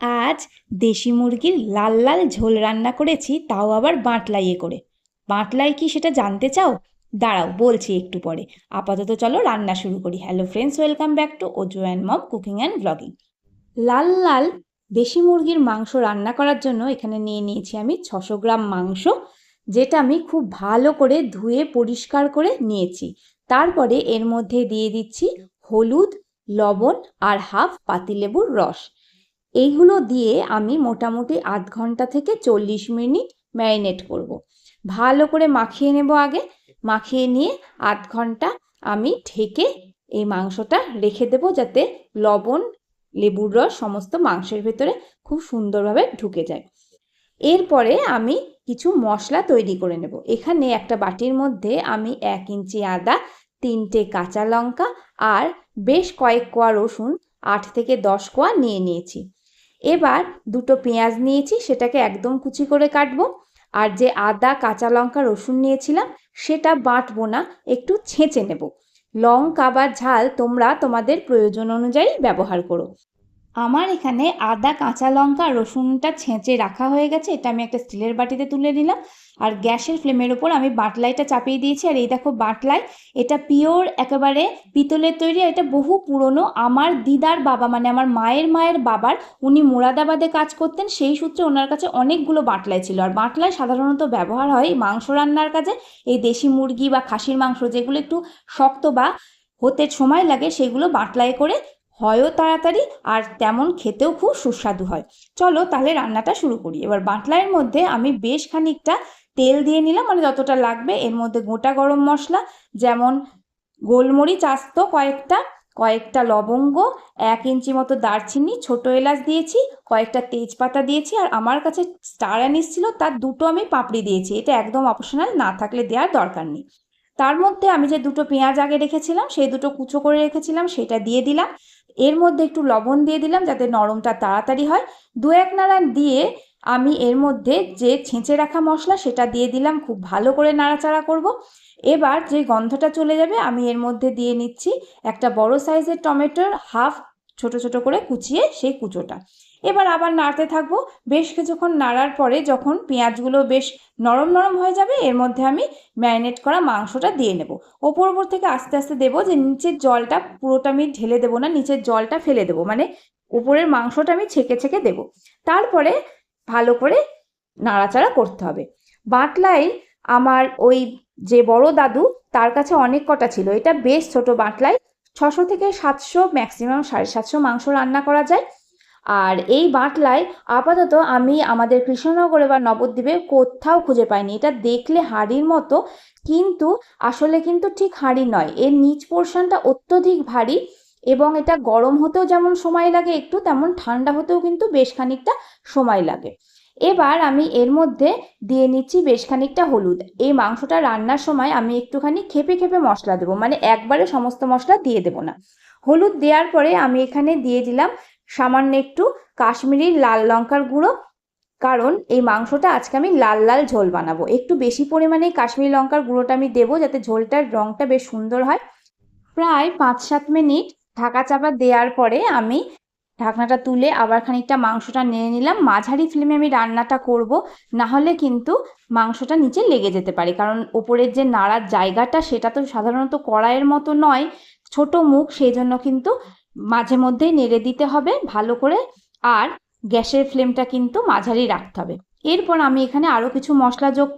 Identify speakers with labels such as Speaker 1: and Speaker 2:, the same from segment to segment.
Speaker 1: আজ দেশি মুরগির লাল লাল ঝোল রান্না করেছি, তাও আবার বাঁটলাইয়ে করে। বাঁটলাই কি সেটা জানতে চাও? দাঁড়াও, বলছি একটু পরে। আপাতত চলো রান্না শুরু করি। Hello friends, welcome back to Oju and mom cooking and blogging. লাল লাল দেশি মুরগির মাংস রান্না করার জন্য এখানে নিয়ে নিয়েছি আমি 600 গ্রাম মাংস, যেটা আমি খুব ভালো করে ধুয়ে পরিষ্কার করে নিয়েছি। তারপরে এর মধ্যে দিয়ে দিচ্ছি হলুদ, লবণ আর হাফ পাতিলেবুর রস। এইগুলো দিয়ে আমি মোটামুটি 0.5 ঘন্টা থেকে 40 মিনিট ম্যারিনেট করব। ভালো করে মাখিয়ে নেব আগে। মাখিয়ে নিয়ে 0.5 ঘন্টা আমি ঢেকে এই মাংসটা রেখে দেবো, যাতে লবণ, লেবুর রস সমস্ত মাংসের ভেতরে খুব সুন্দরভাবে ঢুকে যায়। এরপরে আমি কিছু মশলা তৈরি করে নেব। এখানে একটা বাটির মধ্যে আমি 1 ইঞ্চি আদা, 3টে কাঁচা লঙ্কা আর বেশ কয়েক কোয়া রসুন, 8 থেকে 10 কোয়া নিয়ে নিয়েছি। এবার 2টো পেঁয়াজ নিয়েছি, সেটাকে একদম কুচি করে কাটবো। আর যে আদা, কাঁচা লঙ্কা, রসুন নিয়েছিলাম সেটা বাটবো না, একটু ছেঁচে নেব। লঙ্কা বা ঝাল তোমরা তোমাদের প্রয়োজন অনুযায়ী ব্যবহার করো। আমার এখানে আদা, কাঁচা লঙ্কা, রসুনটা ছেঁচে রাখা হয়ে গেছে। এটা আমি একটা স্টিলের বাটিতে তুলে নিলাম। আর গ্যাসের ফ্লেমের ওপর আমি বাটলাইটা চাপিয়ে দিয়েছি। আর এই দেখো বাটলাই, এটা পিওর একেবারে পিতলের তৈরি। এটা বহু পুরনো। আমার দিদার বাবা, মানে আমার মায়ের মায়ের বাবার, উনি মুরাদাবাদে কাজ করতেন, সেই সূত্রে ওনার কাছে অনেকগুলো বাটলাই ছিল। আর বাটলাই সাধারণত ব্যবহার হয় মাংস রান্নার কাজে। এই দেশি মুরগি বা খাসির মাংস যেগুলো একটু শক্ত বা হতে সময় লাগে, সেগুলো বাটলাই করে হয়ও তাড়াতাড়ি, আর তেমন খেতেও খুব সুস্বাদু হয়। চলো তাহলে রান্নাটা শুরু করি। এবার বাটলাইয়ের মধ্যে আমি বেশ খানিকটা তেল দিয়ে নিলাম, মানে যতটা লাগবে। এর মধ্যে গোটা গরম মশলা, যেমন গোলমরিচ আস্ত কয়েকটা লবঙ্গ, 1 ইঞ্চি মতো দারচিনি, ছোট এলাচ দিয়েছি, কয়েকটা তেজপাতা দিয়েছি। আর আমার কাছে স্টার অ্যানিস ছিল, তার 2টো আমি পাপড়ি দিয়েছি। এটা একদম অপশনাল, না থাকলে দেওয়ার দরকার নেই। তার মধ্যে আমি যে 2টো পেঁয়াজ আগে রেখেছিলাম, সেই 2টো কুচো করে রেখেছিলাম, সেটা দিয়ে দিলাম। এর মধ্যে একটু লবণ দিয়ে দিলাম, যাতে নরমটা তাড়াতাড়ি হয়। 2-1 নাড়া দিয়ে আমি এর মধ্যে যে ছেঁচে রাখা মশলা সেটা দিয়ে দিলাম। খুব ভালো করে নাড়াচাড়া করব। এবার যে গন্ধটা চলে যাবে, আমি এর মধ্যে দিয়ে নিচ্ছি একটা বড় সাইজের টমেটোর হাফ, ছোট ছোট করে কুচিয়ে সেই কুচোটা। এবার আবার নাড়তে থাকবো। বেশ কিছুক্ষণ নাড়ার পরে যখন পেঁয়াজগুলো বেশ নরম নরম হয়ে যাবে, এর মধ্যে আমি ম্যারিনেট করা মাংসটা দিয়ে নেব। ওপর থেকে আস্তে আস্তে দেবো, যে নিচের জলটা পুরোটা আমি ঢেলে দেবো না, নিচের জলটা ফেলে দেবো, মানে উপরের মাংসটা আমি ছেঁকে ছেঁকে দেবো। তারপরে ভালো করে নাড়াচাড়া করতে হবে। বাটলাই আমার ওই যে বড় দাদু, তার কাছে অনেক কটা ছিল। এটা বেশ ছোট বাটলাই, 600 থেকে 700, ম্যাক্সিমাম 750 মাংস রান্না করা যায়। আর এই বাটলাই আপাতত আমি আমাদের কৃষ্ণনগরে বা নবদ্বীপে কোথাও খুঁজে পাইনি। এটা দেখলে হাঁড়ির মতো, কিন্তু আসলে কিন্তু ঠিক হাঁড়ি নয়। এর নিচ পোর্শনটা অত্যধিক ভারী, এবং এটা গরম হতেও যেমন সময় লাগে একটু, তেমন ঠান্ডা হতেও কিন্তু বেশ খানিকটা সময় লাগে। এবার আমি এর মধ্যে দিয়ে নিচ্ছি বেশ খানিকটা হলুদ। এই মাংসটা রান্নার সময় আমি একটুখানি খেপে খেপে মশলা দেবো, মানে একবারে সমস্ত মশলা দিয়ে দেবো না। হলুদ দেওয়ার পরে আমি এখানে দিয়ে দিলাম সামান্য একটু কাশ্মীরি লাল লঙ্কার গুঁড়ো, কারণ এই মাংসটা আজকে আমি লাল লাল ঝোল বানাবো। একটু বেশি পরিমাণে কাশ্মীরি লঙ্কার গুঁড়োটা আমি দেবো, যাতে ঝোলটার রঙটা বেশ সুন্দর হয়। প্রায় 5-7 মিনিট ঢাকা চাপা দেওয়ার পরে আমি ঢাকনাটা তুলে আবার খানিকটা মাংসটা নেড়ে নিলাম। মাঝারি ফ্লেমে আমি রান্নাটা করব, না হলে কিন্তু মাংসটা নিচে লেগে যেতে পারে। কারণ ওপরের যে নাড়ার জায়গাটা, সেটা তো সাধারণত কড়াইয়ের মতো নয়, ছোট মুখ, সেই জন্য কিন্তু মাঝে মধ্যেই নেড়ে দিতে হবে ভালো করে। আর গ্যাসের ফ্লেমটা কিন্তু মাঝারি রাখতে হবে। এরপর আমি এখানে আরও কিছু মশলা যোগ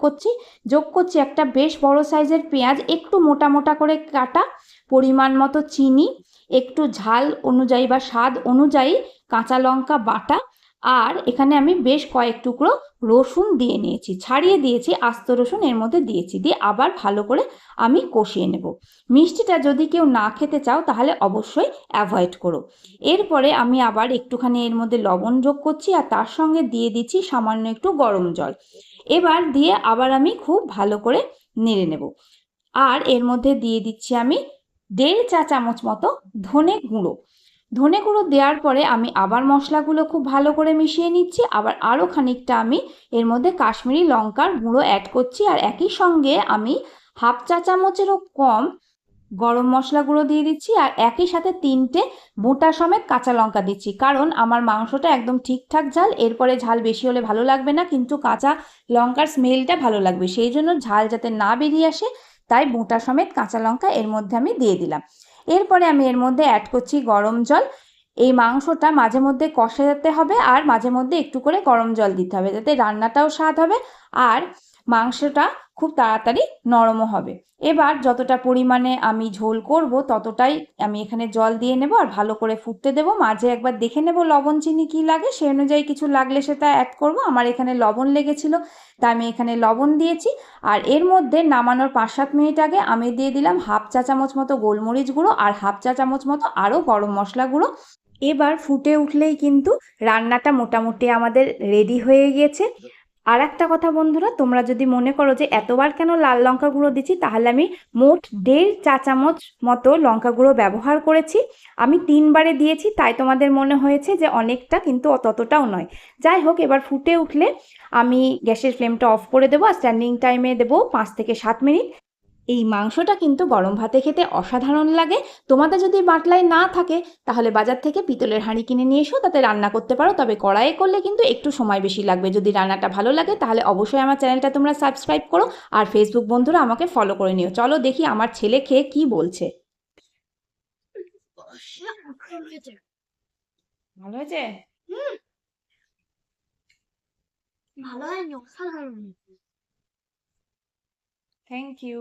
Speaker 1: করছি একটা বেশ বড় সাইজের পেঁয়াজ, একটু মোটা মোটা করে কাটা, পরিমাণ মতো চিনি, একটু ঝাল অনুযায়ী বা স্বাদ অনুযায়ী কাঁচা লঙ্কা বাটা, আর এখানে আমি বেশ কয়েক টুকরো রসুন দিয়ে নিয়েছি, ছাড়িয়ে দিয়েছি, আস্ত রসুন এর মধ্যে দিয়েছি। দিয়ে আবার ভালো করে আমি কষিয়ে নেব। মিষ্টিটা যদি কেউ না খেতে চাও তাহলে অবশ্যই অ্যাভয়েড করো। এরপরে আমি আবার একটুখানি এর মধ্যে লবণ যোগ করছি, আর তার সঙ্গে দিয়ে দিচ্ছি সামান্য একটু গরম জল। এবার দিয়ে আবার আমি খুব ভালো করে নেড়ে নেব। আর এর মধ্যে দিয়ে দিচ্ছি আমি 1.5 চা চামচ মতো ধনে গুঁড়ো দেওয়ার পরে আমি আবার মশলাগুলো খুব ভালো করে মিশিয়ে নিচ্ছি। আবার আরও খানিকটা আমি এর মধ্যে কাশ্মীরি লঙ্কার গুঁড়ো অ্যাড করছি। আর একই সঙ্গে আমি 1/2 চা চামচেরও কম গরম মশলা গুঁড়ো দিয়ে দিচ্ছি আর একই সাথে 3টে বোটা সমেত কাঁচা লঙ্কা দিচ্ছি, কারণ আমার মাংসটা একদম ঠিকঠাক ঝাল, এরপরে ঝাল বেশি হলে ভালো লাগবে না, কিন্তু কাঁচা লঙ্কার স্মেলটা ভালো লাগবে, সেই জন্য ঝাল যাতে না বেরিয়ে আসে তাই বোটা সমেত কাঁচা লঙ্কা এর মধ্যে আমি দিয়ে দিলাম। এরপরে আমি এর মধ্যে অ্যাড করছি গরম জল। এই মাংসটা মাঝে মধ্যে কষাতে হবে আর মাঝে মধ্যে একটু করে গরম জল দিতে হবে, যাতে রান্নাটাও স্বাদ হবে আর মাংসটা খুব তাড়াতাড়ি নরমও হবে। এবার যতটা পরিমাণে আমি ঝোল করব ততটাই আমি এখানে জল দিয়ে নেব আর ভালো করে ফুটতে দেব। মাঝে একবার দেখে নেব লবণ চিনি কী লাগে, সে অনুযায়ী কিছু লাগলে সেটা অ্যাড করব। আমার এখানে লবণ লেগেছিল তাই আমি এখানে লবণ দিয়েছি। আর এর মধ্যে নামানোর 5-7 মিনিট আগে আমি দিয়ে দিলাম হাফ চা চামচ মতো গোলমরিচ গুঁড়ো আর হাফ চা চামচ মতো আরও গরম মশলা গুঁড়ো। এবার ফুটে উঠলেই কিন্তু রান্নাটা মোটামুটি আমাদের রেডি হয়ে গিয়েছে। আর একটা কথা বন্ধুরা, তোমরা যদি মনে করো যে এতবার কেন লাল লঙ্কা গুঁড়ো দিচ্ছি, তাহলে আমি মোট 1.5 চা চামচ মতো লঙ্কা গুঁড়ো ব্যবহার করেছি। আমি 3বারে দিয়েছি তাই তোমাদের মনে হয়েছে যে অনেকটা, কিন্তু ততটাও নয়। যাই হোক, এবার ফুটে উঠলে আমি গ্যাসের ফ্লেমটা অফ করে দেবো আর স্ট্যান্ডিং টাইমে দেবো 5 থেকে 7 মিনিট। এই মাংসটা কিন্তু গরম ভাতে খেতে অসাধারণ লাগে। তোমাদের যদি বাটলাই না থাকে তাহলে বাজার থেকে পিতলের হাঁড়ি কিনে নিয়ে এসো, তাতে রান্না করতে পারো, তবে কড়াইয়ে করলে কিন্তু একটু সময় বেশি লাগবে। যদি রান্নাটা ভালো লাগে তাহলে অবশ্যই আমার চ্যানেলটা তোমরা সাবস্ক্রাইব করো আর ফেসবুক বন্ধুরা আমাকে ফলো করে নিও। চলো দেখি আমার ছেলে খেয়ে কি বলছে। ভালো হয়েছে?
Speaker 2: ভালো হয়নি, অসাধারণ।
Speaker 1: Thank you.